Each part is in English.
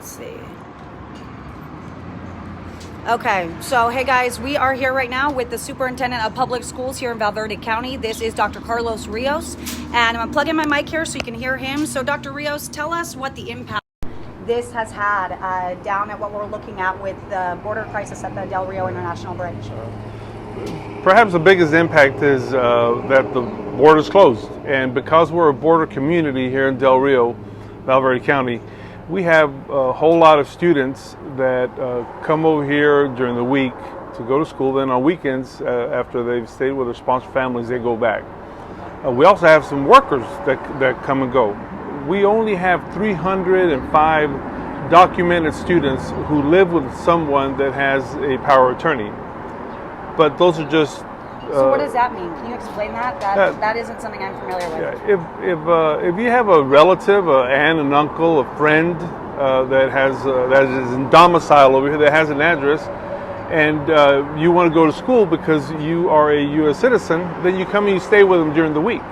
Let's see. Okay, so hey guys, we are here right now with the Superintendent of Public Schools here in Val Verde County. This is Dr. Carlos Rios, and I'm gonna plug in my mic here so you can hear him. So Dr. Rios, tell us what the impact this has had down at what we're looking at with the border crisis at the Del Rio International Bridge. Perhaps the biggest impact is that the border is closed, and because we're a border community here in Del Rio, Val Verde County, we have a whole lot of students that come over here during the week to go to school. Then on weekends, after they've stayed with their sponsor families, they go back. We also have some workers that come and go. We only have 305 documented students who live with someone that has a power of attorney. But those are just... So what does that mean? Can you explain that? That isn't something I'm familiar with. Yeah, if you have a relative, an aunt, an uncle, a friend that is in domicile over here, that has an address, and you want to go to school because you are a U.S. citizen, then you come and you stay with them during the week.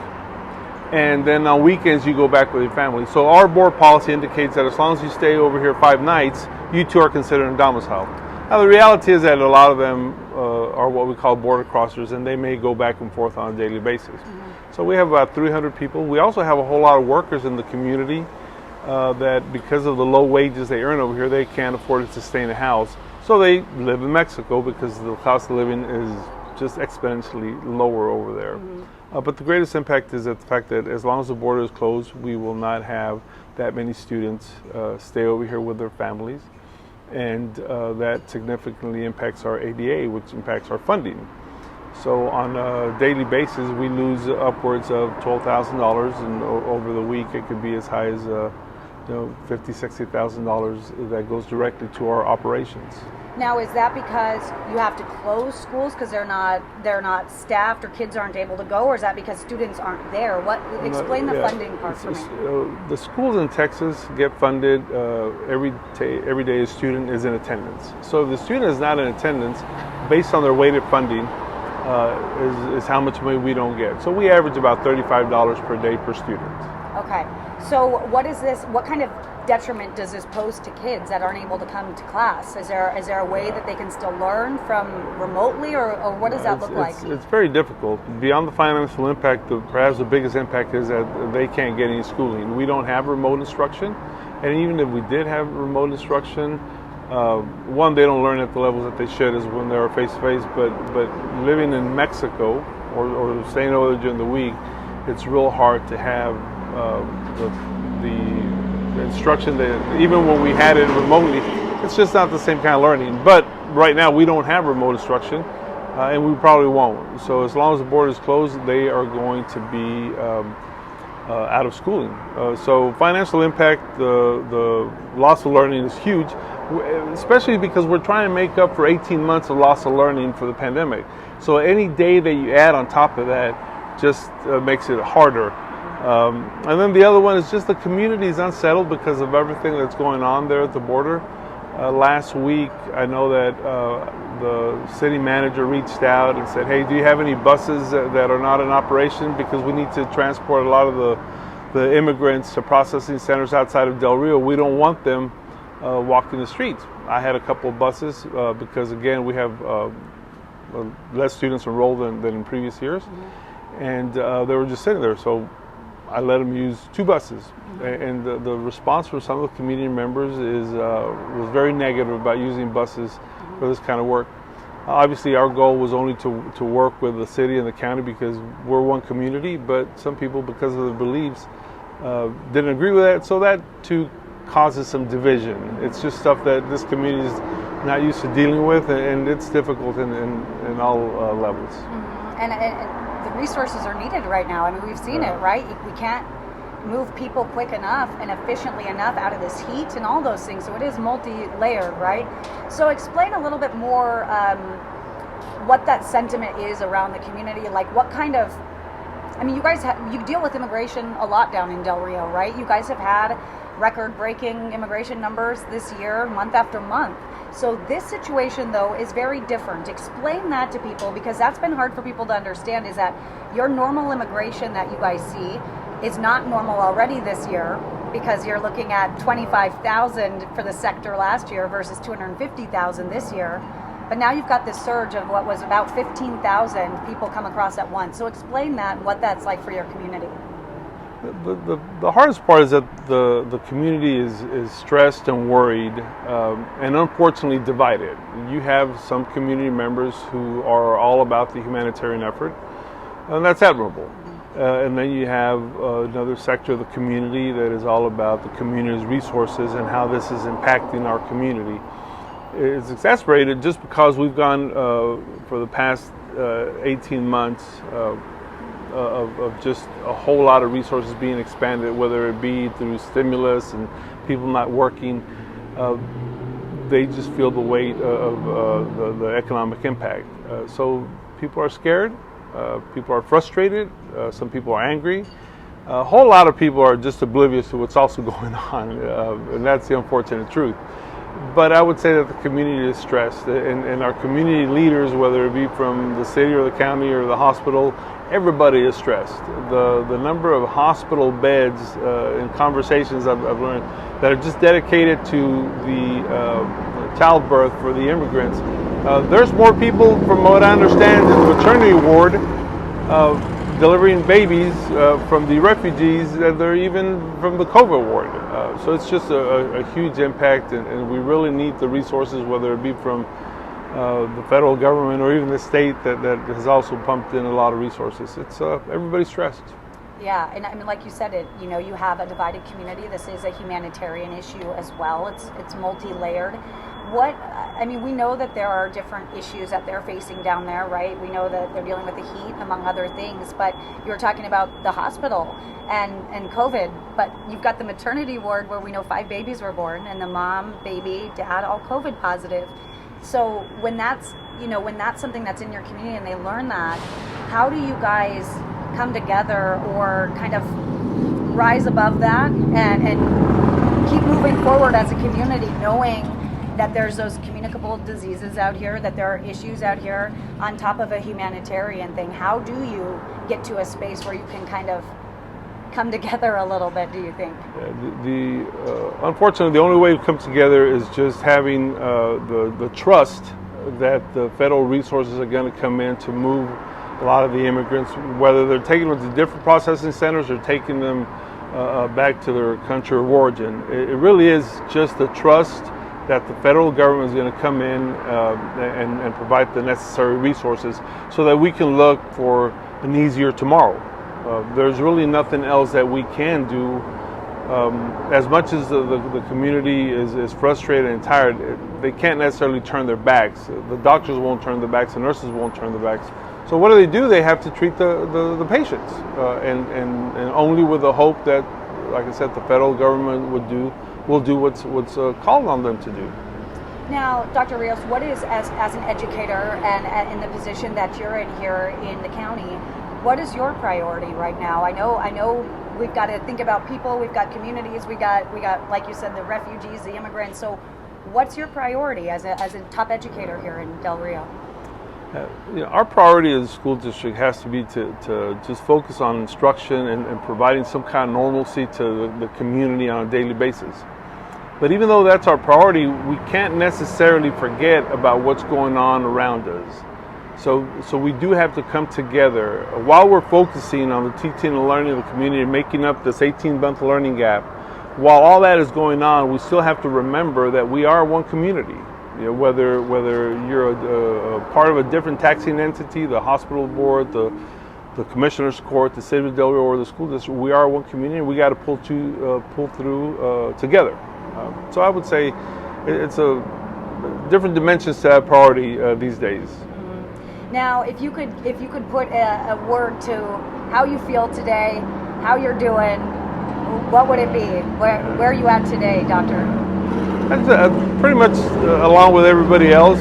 And then on weekends you go back with your family. So our board policy indicates that as long as you stay over here 5 nights, you too are considered in domicile. Now the reality is that a lot of them are what we call border crossers, and they may go back and forth on a daily basis. Mm-hmm. So we have about 300 people. We also have a whole lot of workers in the community that because of the low wages they earn over here, they can't afford to sustain a house. So they live in Mexico because the cost of living is just exponentially lower over there. Mm-hmm. But the greatest impact is that the fact that as long as the border is closed, we will not have that many students stay over here with their families. And that significantly impacts our ADA, which impacts our funding. So on a daily basis, we lose upwards of $12,000, and over the week it could be as high as $50,000, $60,000 that goes directly to our operations. Now, is that because you have to close schools because they're not staffed or kids aren't able to go, or is that because students aren't there? Explain the funding part for me. The schools in Texas get funded every day a student is in attendance. So if the student is not in attendance, based on their weighted funding, is how much money we don't get. So we average about $35 per day per student. Okay. So what kind of detriment does this pose to kids that aren't able to come to class? Is there a way that they can still learn from remotely, or what does that look like? It's very difficult. Beyond the financial impact, perhaps the biggest impact is that they can't get any schooling. We don't have remote instruction, and even if we did have remote instruction, one, they don't learn at the levels that they should as when they're face-to-face, but living in Mexico or staying over there during the week, it's real hard to have the instruction that even when we had it remotely, it's just not the same kind of learning. But right now we don't have remote instruction, and we probably won't. So as long as the border is closed, they are going to be out of schooling. So financial impact, the loss of learning is huge, especially because we're trying to make up for 18 months of loss of learning for the pandemic. So any day that you add on top of that just makes it harder. And then the other one is just the community is unsettled because of everything that's going on there at the border. Last week, I know that the city manager reached out and said, hey, do you have any buses that are not in operation? Because we need to transport a lot of the immigrants to processing centers outside of Del Rio. We don't want them walking the streets. I had a couple of buses because, again, we have less students enrolled than in previous years. Mm-hmm. And they were just sitting there. So I let them use 2 buses, and the response from some of the community members was very negative about using buses for this kind of work. Obviously, our goal was only to work with the city and the county because we're one community, but some people, because of their beliefs, didn't agree with that, so that too causes some division. It's just stuff that this community is not used to dealing with, and it's difficult in all levels. Mm-hmm. And the resources are needed right now. I mean, we've seen it, right? We can't move people quick enough and efficiently enough out of this heat and all those things. So it is multi-layered, right? So explain a little bit more what that sentiment is around the community. Like what kind of, I mean, you deal with immigration a lot down in Del Rio, right? You guys have had record-breaking immigration numbers this year, month after month. So this situation, though, is very different. Explain that to people, because that's been hard for people to understand, is that your normal immigration that you guys see is not normal already this year. because you're looking at 25,000 for the sector last year versus 250,000 this year. But now you've got this surge of what was about 15,000 people come across at once. So explain that and what that's like for your community. The hardest part is that the community is stressed and worried and unfortunately divided. You have some community members who are all about the humanitarian effort, and that's admirable. And then you have another sector of the community that is all about the community's resources and how this is impacting our community. It's exacerbated just because we've gone for the past 18 months of just a whole lot of resources being expanded, whether it be through stimulus and people not working. They just feel the weight of the economic impact. So people are scared, people are frustrated, some people are angry. A whole lot of people are just oblivious to what's also going on, and that's the unfortunate truth. But I would say that the community is stressed, and our community leaders, whether it be from the city or the county or the hospital, everybody is stressed. The number of hospital beds in conversations I've learned that are just dedicated to the childbirth for the immigrants. There's more people, from what I understand, in the maternity ward delivering babies from the refugees than there even from the COVID ward. So it's just a huge impact, and we really need the resources, whether it be from the federal government or even the state that has also pumped in a lot of resources. It's everybody's stressed. Yeah, and I mean, like you said, you have a divided community. This is a humanitarian issue as well. It's multi-layered. We know that there are different issues that they're facing down there, right? We know that they're dealing with the heat, among other things, but you were talking about the hospital and COVID, but you've got the maternity ward where we know 5 babies were born, and the mom, baby, dad, all COVID positive. So when that's something that's in your community and they learn that, how do you guys come together or kind of rise above that and keep moving forward as a community, knowing that there's those communicable diseases out here, that there are issues out here on top of a humanitarian thing? How do you get to a space where you can kind of come together a little bit, do you think? Unfortunately, the only way to come together is just having the trust that the federal resources are going to come in to move a lot of the immigrants, whether they're taking them to different processing centers or taking them back to their country of origin. It really is just the trust that the federal government is going to come in and provide the necessary resources so that we can look for an easier tomorrow. There's really nothing else that we can do. As much as the community is frustrated and tired, they can't necessarily turn their backs. The doctors won't turn their backs, the nurses won't turn their backs. So what do? They have to treat the patients, and only with the hope that, like I said, the federal government will do what's called on them to do. Now, Dr. Rios, what is, as an educator and in the position that you're in here in the county, what is your priority right now? I know we've got to think about people, we've got communities, we got like you said, the refugees, the immigrants. So what's your priority as a top educator here in Del Rio? Our priority as a school district has to be to just focus on instruction and providing some kind of normalcy to the community on a daily basis. But even though that's our priority, we can't necessarily forget about what's going on around us. So we do have to come together while we're focusing on the teaching and learning of the community and making up this 18-month learning gap. While all that is going on, we still have to remember that we are one community. Whether you're a part of a different taxing entity, the hospital board, the commissioner's court, the city of Del Rio, or the school district, we are one community. We got to pull through together. So I would say it's a different dimensions to that priority these days. Now, if you could put a word to how you feel today, how you're doing, what would it be? Where are you at today, Doctor? Pretty much along with everybody else,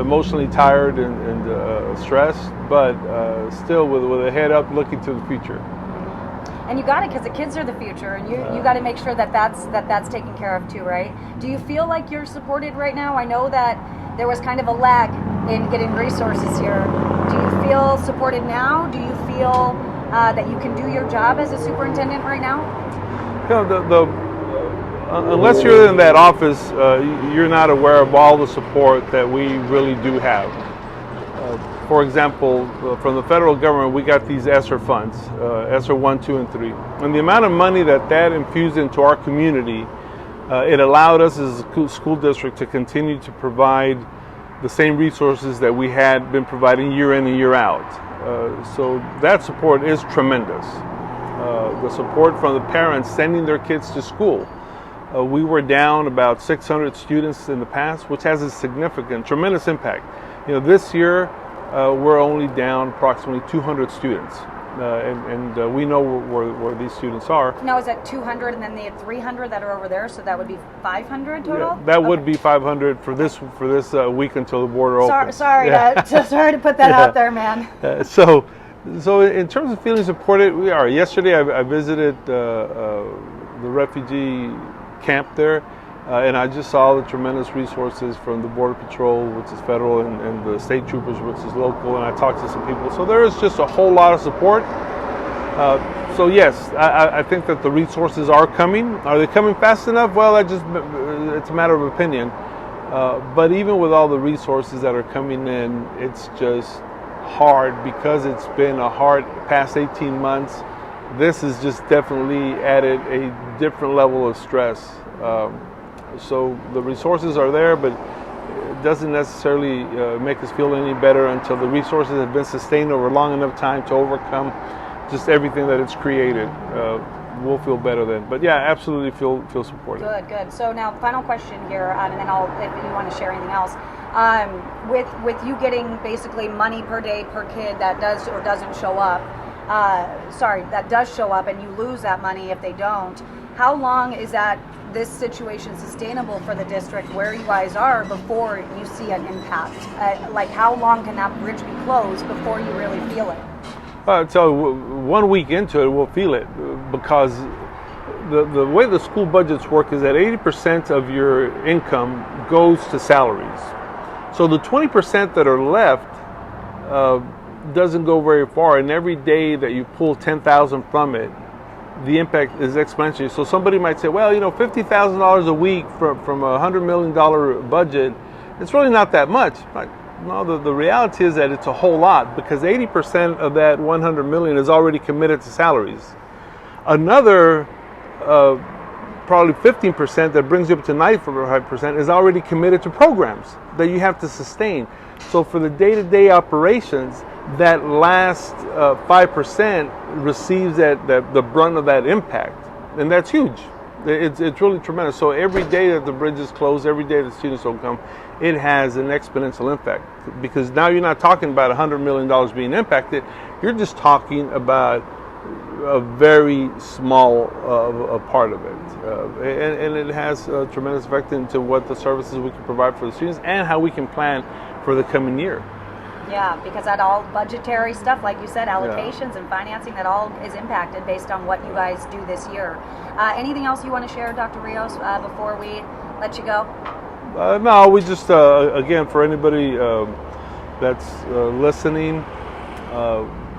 emotionally tired and stressed, but still with a head up looking to the future. And you got it, because the kids are the future, and you got to make sure that's taken care of too, right? Do you feel like you're supported right now? I know that there was kind of a lag in getting resources here. Do you feel supported now? Do you feel that you can do your job as a superintendent right now? You know, unless you're in that office, you're not aware of all the support that we really do have. For example, from the federal government, we got these ESSER funds, ESSER 1, 2, and 3. And the amount of money that infused into our community, it allowed us as a school district to continue to provide the same resources that we had been providing year in and year out. So that support is tremendous. The support from the parents sending their kids to school. We were down about 600 students in the past, which has a significant, tremendous impact. You know, this year we're only down approximately 200 students, and we know where these students are. Now, is that 200 and then they had 300 that are over there, so that would be 500 total? Yeah, that would be 500 for this week until the border opens. Sorry to put that out there, man. So in terms of feeling supported, we are. Yesterday I visited the refugee camp there, and I just saw the tremendous resources from the Border Patrol, which is federal, and the state troopers, which is local, and I talked to some people. So there is just a whole lot of support. So yes, I think that the resources are coming. Are they coming fast enough? Well, it's a matter of opinion. But even with all the resources that are coming in, it's just hard because it's been a hard past 18 months. This has just definitely added a different level of stress. So the resources are there, but it doesn't necessarily make us feel any better until the resources have been sustained over long enough time to overcome just everything that it's created. We'll feel better then. But yeah, absolutely feel supported. Good. So now, final question here, and then if you want to share anything else. With you getting basically money per day per kid that does or doesn't show up, that does show up, and you lose that money if they don't. How long is this situation sustainable for the district where you guys are before you see an impact? Like, how long can that bridge be closed before you really feel it? So 1 week into it, we'll feel it, because the way the school budgets work is that 80% of your income goes to salaries. So the 20% that are left doesn't go very far, and every day that you pull 10,000 from it, the impact is exponential. So somebody might say, well, $50,000 a week from a $100 million budget, it's really not that much. No, the reality is that it's a whole lot, because 80% of that 100 million is already committed to salaries. Another probably 15% that brings you up to 95% is already committed to programs that you have to sustain. So for the day-to-day operations, that last 5% receives the brunt of that impact, and that's huge. It's really tremendous. So every day that the bridge is closed, every day that students don't come, it has an exponential impact, because now you're not talking about $100 million being impacted. You're just talking about a very small part of it, and it has a tremendous effect into what the services we can provide for the students and how we can plan for the coming year. Yeah, because that all budgetary stuff, like you said, allocations and financing, that all is impacted based on what you guys do this year. Anything else you want to share, Dr. Rios, before we let you go? No, we just, again, for anybody that's listening,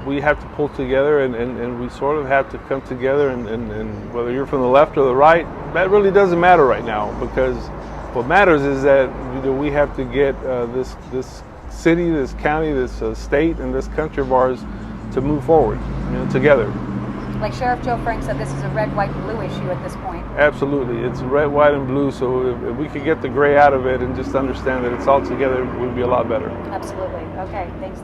we have to pull together, and we sort of have to come together, and whether you're from the left or the right, that really doesn't matter right now, because what matters is that we have to get this city, this county, this state, and this country of ours to move forward, together. Like Sheriff Joe Frank said, this is a red, white, and blue issue at this point. Absolutely. It's red, white, and blue, so if we could get the gray out of it and just understand that it's all together, it would be a lot better. Absolutely. Okay, thanks.